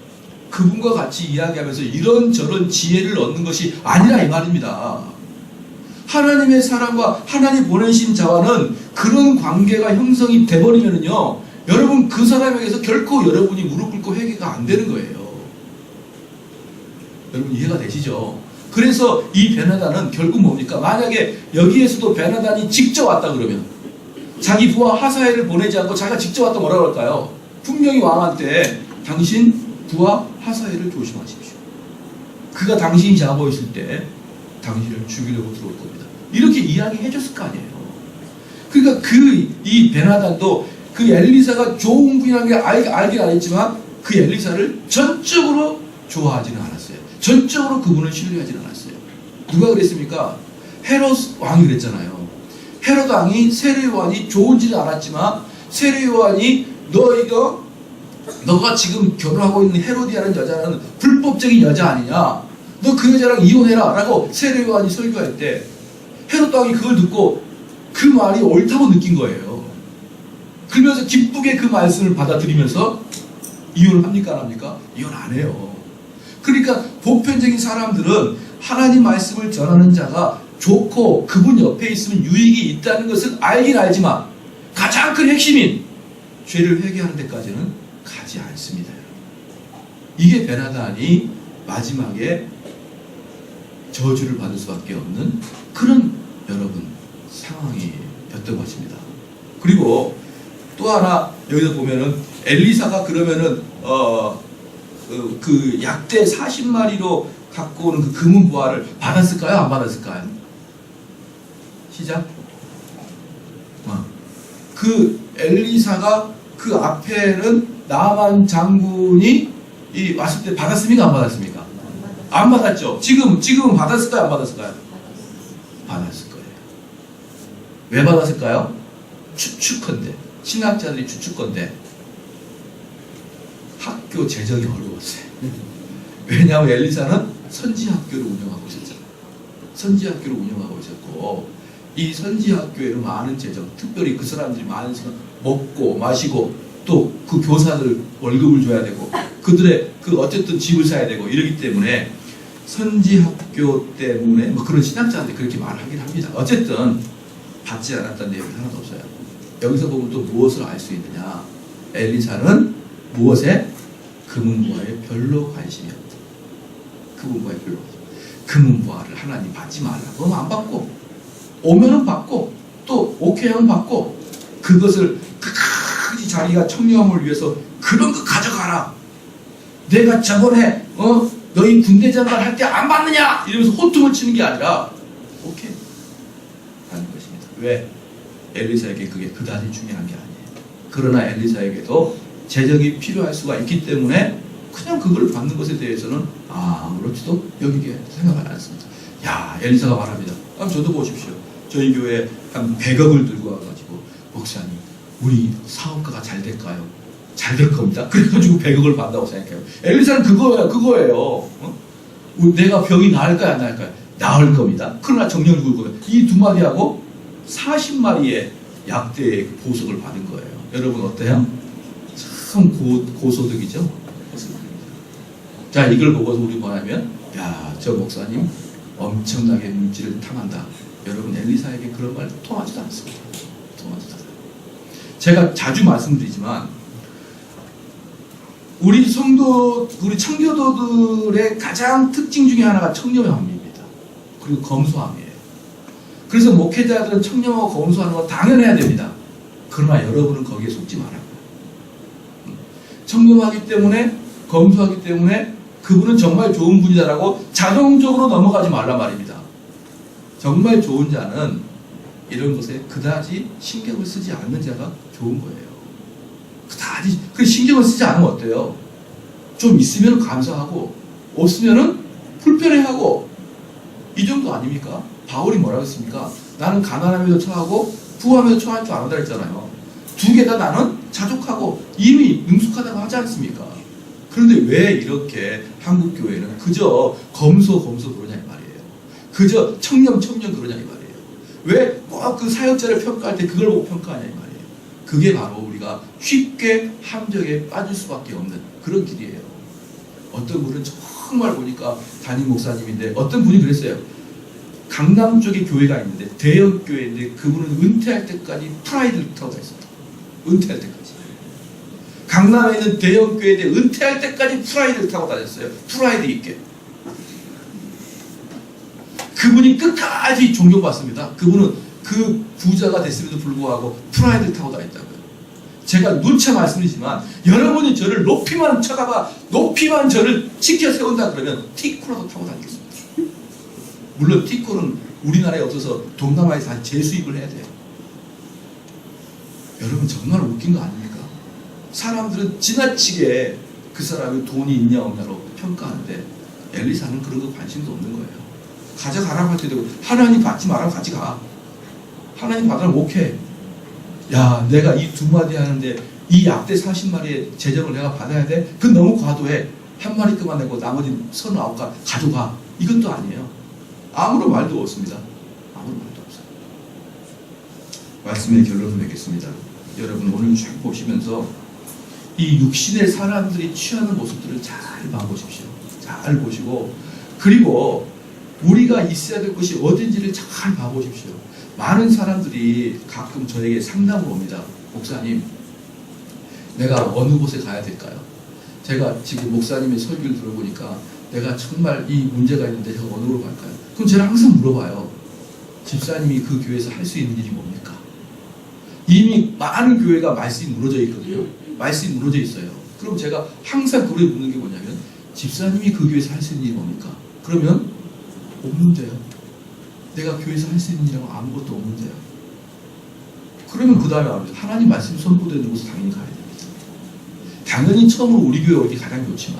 그분과 같이 이야기하면서 이런저런 지혜를 얻는 것이 아니라 이 말입니다. 하나님의 사람과 하나님 보내신 자와는 그런 관계가 형성이 돼버리면요, 여러분 그 사람에게서 결코 여러분이 무릎 꿇고 회개가 안 되는 거예요. 여러분 이해가 되시죠? 그래서 이 베나단은 결국 뭡니까? 만약에 여기에서도 베나단이 직접 왔다 그러면 자기 부하 하사엘을 보내지 않고 자기가 직접 왔다 뭐라고 할까요? 분명히 왕한테 당신 부하 하사엘을 조심하십시오. 그가 당신이 잡아있을 때 당신을 죽이려고 들어올 겁니다. 이렇게 이야기해 줬을 거 아니에요. 그러니까 이 베나단도 그 엘리사가 좋은 분이라는 게 알긴 알았지만 그 엘리사를 전적으로 좋아하지는 않았어요. 전적으로 그분을 신뢰하지는 않았어요. 누가 그랬습니까? 헤롯 왕이 그랬잖아요. 헤롯 왕이 세례 요한이 좋은지는 알았지만 세례 요한이 너가 지금 결혼하고 있는 헤로디아라는 여자는 불법적인 여자 아니냐? 너 그 여자랑 이혼해라 라고 세례 요한이 설교할 때 헤롯 왕이 그걸 듣고 그 말이 옳다고 느낀 거예요. 그러면서 기쁘게 그 말씀을 받아들이면서 이혼을 합니까 안 합니까? 이혼 안 해요. 그러니까 보편적인 사람들은 하나님 말씀을 전하는 자가 좋고 그분 옆에 있으면 유익이 있다는 것을 알긴 알지만 가장 큰 핵심인 죄를 회개하는 데까지는 가지 않습니다. 이게 베나단이 마지막에 저주를 받을 수밖에 없는 그런 여러분 상황이 였던 것입니다. 그리고 또 하나 여기서 보면은 엘리사가 그러면은 그 약대 40마리로 갖고 오는 그 금은 부화를 받았을까요? 안 받았을까요? 시작. 그 엘리사가 그 앞에는 나만 장군이 왔을 때 받았습니까? 안 받았습니까? 안 받았죠. 지금은 받았을까요? 안 받았을까요? 받았을 거예요. 왜 받았을까요? 추측컨대, 신학자들이 추측컨대 학교 재정이 어려웠어요. 왜냐하면 엘리사는 선지학교를 운영하고 있었잖아요. 선지학교를 운영하고 있었고 이 선지학교에는 많은 재정, 특별히 그 사람들이 많은 사람 먹고 마시고 또 그 교사들 월급을 줘야 되고 그들의 그 어쨌든 집을 사야 되고 이러기 때문에 선지학교 때문에 뭐 그런 신학자한테 그렇게 말하긴 합니다. 어쨌든 받지 않았다는 내용이 하나도 없어요. 여기서 보면 또 무엇을 알 수 있느냐? 엘리사는 무엇에? 금은부화에 별로 관심이 없다. 금은부화에 별로 관심. 금은부화를 하나님 받지 말라고 하면 안 받고 오면은 받고 또 오케이 하면 받고 그것을 끝까지 자기가 청렴을 위해서 그런 거 가져가라. 내가 저번에 너희 군대 장관 할 때 안 받느냐 이러면서 호통을 치는 게 아니라 오케이 하는 것입니다. 왜? 엘리사에게 그게 그다지 중요한 게 아니에요. 그러나 엘리사에게도 재정이 필요할 수가 있기 때문에 그냥 그걸 받는 것에 대해서는 아무렇지도 여기게 생각을 안 했습니다. 야, 엘리사가 말합니다. 저도 보십시오. 저희 교회 한 100억을 들고 와가지고 목사님 우리 사업가가 잘 될까요? 잘 될 겁니다. 그래가지고 100억을 받는다고 생각해요. 엘리사는 그거예요. 어? 내가 병이 나을까요? 안 나을까요? 나을 겁니다. 그러나 정령 죽을 거예요. 이 두 마디하고 40마리의 약대의 보석을 받은 거예요. 여러분 어때요? 참 고소득이죠? 고소득입니다. 자, 이걸 보고서 우리 뭐냐면, 야, 저 목사님 엄청나게 물질을 탐한다. 여러분, 엘리사에게 그런 말 통하지도 않습니다. 통하지도 않아요. 제가 자주 말씀드리지만, 우리 청교도들의 가장 특징 중에 하나가 청렴함입니다. 그리고 검소함이에요. 그래서 목회자들은 청렴하고 검소하는 거 당연해야 됩니다. 그러나 여러분은 거기에 속지 말아요. 청렴하기 때문에, 검소하기 때문에 그분은 정말 좋은 분이다라고 자동적으로 넘어가지 말란 말입니다. 정말 좋은 자는 이런 것에 그다지 신경을 쓰지 않는 자가 좋은 거예요. 그다지 신경을 쓰지 않으면 어때요? 좀 있으면 감사하고 없으면 불편해하고 이 정도 아닙니까? 바울이 뭐라고 했습니까? 나는 가난하면서 처하고 부하면서 처할 줄 안다 했잖아요. 두 개 다 나는 자족하고 이미 능숙하다고 하지 않습니까? 그런데 왜 이렇게 한국 교회는 그저 검소 그러냐 이 말이에요. 그저 청렴 그러냐 이 말이에요. 왜 꼭 그 사역자를 평가할 때 그걸 보고 평가하냐 이 말이에요. 그게 바로 우리가 쉽게 함정에 빠질 수밖에 없는 그런 길이에요. 어떤 분은 정말 보니까 담임 목사님인데 어떤 분이 그랬어요. 강남 쪽에 교회가 있는데 대형 교회인데 그분은 은퇴할 때까지 프라이드를 타고 다녔습니다. 은퇴할 때까지. 강남에 있는 대형 교회인데 은퇴할 때까지 프라이드를 타고 다녔어요. 프라이드 있게. 그분이 끝까지 존경받습니다. 그분은 그 부자가 됐음에도 불구하고 프라이드를 타고 다녔다고요. 제가 누차 말씀드리지만 여러분이 저를 높이만 쳐다봐 높이만 저를 지켜 세운다 그러면 티코라도 타고 다니겠습니다. 물론 티코는 우리나라에 없어서 동남아에서 다 재수입을 해야 돼요. 여러분 정말 웃긴 거 아닙니까? 사람들은 지나치게 그 사람이 돈이 있냐 없냐로 평가하는데 엘리사는 그런 거 관심도 없는 거예요. 가져가라고 할 때도 하나님 받지 말라고 같이 가. 하나님 받으라 목해. 야, 내가 이 두 마디 하는데 이 약대 40마리의 재정을 내가 받아야 돼? 그건 너무 과도해. 한 마리 그만내고 나머지 39가 가져가. 이것도 아니에요. 아무런 말도 없습니다. 아무런 말도 없어요. 말씀의 결론을 맺겠습니다. 여러분 오늘 쭉 보시면서 이 육신의 사람들이 취하는 모습들을 잘 봐보십시오. 잘 보시고 그리고 우리가 있어야 될 것이 어딘지를 잘 봐보십시오. 많은 사람들이 가끔 저에게 상담을 옵니다. 목사님, 내가 어느 곳에 가야 될까요? 제가 지금 목사님의 설교를 들어보니까 내가 정말 이 문제가 있는데 제가 어느 곳으로 갈까요? 그럼 제가 항상 물어봐요. 집사님이 그 교회에서 할 수 있는 일이 뭡니까? 이미 많은 교회가 말씀이 무너져 있거든요. 말씀이 무너져 있어요. 그럼 제가 항상 그걸 묻는 게 뭐냐면 집사님이 그 교회에서 할 수 있는 일이 뭡니까? 그러면 없는데요. 내가 교회에서 할 수 있는 일은 아무것도 없는데요. 그러면 그 다음에 하나님 말씀이 선포되는 곳에 당연히 가야 됩니다. 당연히 처음으로 우리 교회 오기 가장 좋지만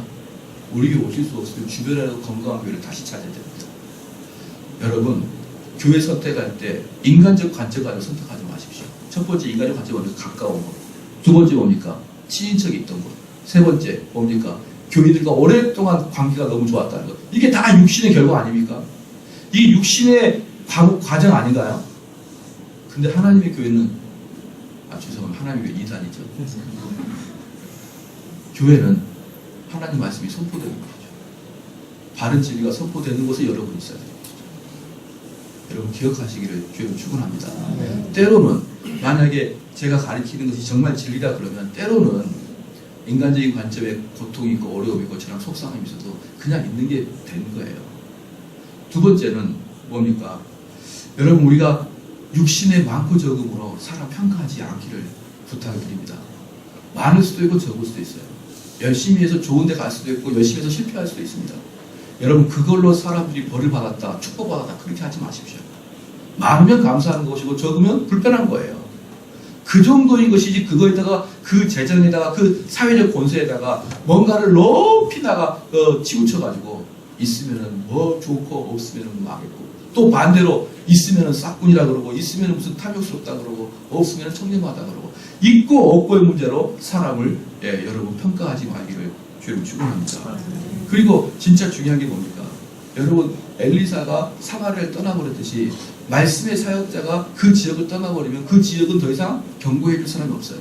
우리 교회 오실 수 없으면 주변에서 건강한 교회를 다시 찾아야 됩니다. 여러분 교회 선택할 때 인간적 관점을 선택하지 마십시오. 첫 번째 인간적 관점은 가까운 것. 두 번째 뭡니까? 친인척이 있던 것. 세 번째 뭡니까? 교인들과 오랫동안 관계가 너무 좋았다는 것. 이게 다 육신의 결과 아닙니까? 이 육신의 과정 아닌가요? 근데 하나님의 교회는 죄송합니다. 하나님의 교회 이단이죠. 교회는 하나님 말씀이 선포되는 것이죠. 바른 진리가 선포되는 곳에 여러분이 있어야 되는 것이죠. 여러분 기억하시기를 주여 축원합니다. 때로는 만약에 제가 가르치는 것이 정말 진리다 그러면 때로는 인간적인 관점에 고통이 있고 어려움이 있고 저랑 속상함이 있어도 그냥 있는 게 되는 거예요. 두 번째는 뭡니까? 여러분 우리가 육신의 많고 적음으로 사람 평가하지 않기를 부탁을 드립니다. 많을 수도 있고 적을 수도 있어요. 열심히 해서 좋은 데 갈 수도 있고 열심히 해서 실패할 수도 있습니다. 여러분 그걸로 사람들이 벌을 받았다 축복받았다 그렇게 하지 마십시오. 많으면 감사하는 것이고 적으면 불편한 거예요. 그 정도인 것이지 그거에다가 그 재정에다가 그 사회적 권세에다가 뭔가를 높이 치우쳐가지고 있으면은 뭐 좋고 없으면은 망했고 또 반대로 있으면은 싹군이라 그러고 있으면은 무슨 탐욕스럽다 그러고 없으면은 청렴하다 그러고 있고 없고의 문제로 사람을 여러분 평가하지 말기를 주님 축원합니다. 그리고 진짜 중요한 게 뭡니까? 여러분 엘리사가 사마리아를 떠나버렸듯이 말씀의 사역자가 그 지역을 떠나버리면 그 지역은 더 이상 경고해 줄 사람이 없어요.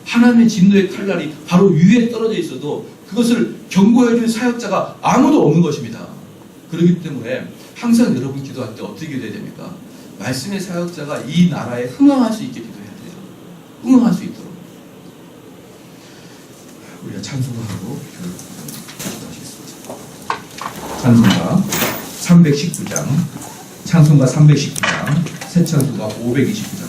하나님의 진노의 칼날이 바로 위에 떨어져 있어도 그것을 경고해 줄 사역자가 아무도 없는 것입니다. 그렇기 때문에 항상 여러분 기도할 때 어떻게 기도해야 됩니까? 말씀의 사역자가 이 나라에 흥황할 수 있게 기도해야 돼요. 흥황할 수 있도록. 우리가 찬송하고 기도하시겠습니다. 찬송가 319장, 찬송가 319장, 새 찬송가 529장.